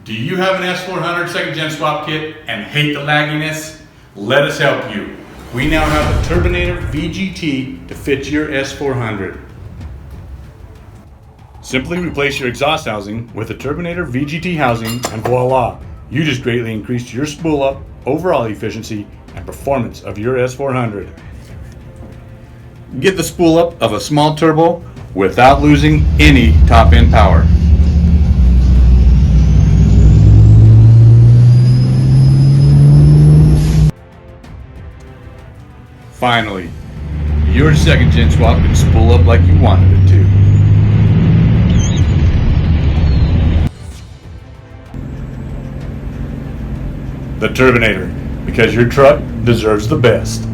Do you have an S400 second gen swap kit and hate the lagginess? Let us help you. We now have a Turbonator VGT to fit your S400. Simply replace your exhaust housing with a Turbonator VGT housing and voila! You just greatly increased your spool up, overall efficiency, and performance of your S400. Get the spool up of a small turbo without losing any top end power. Finally, your second gen swap can spool up like you wanted it to. The Turbonator, because your truck deserves the best.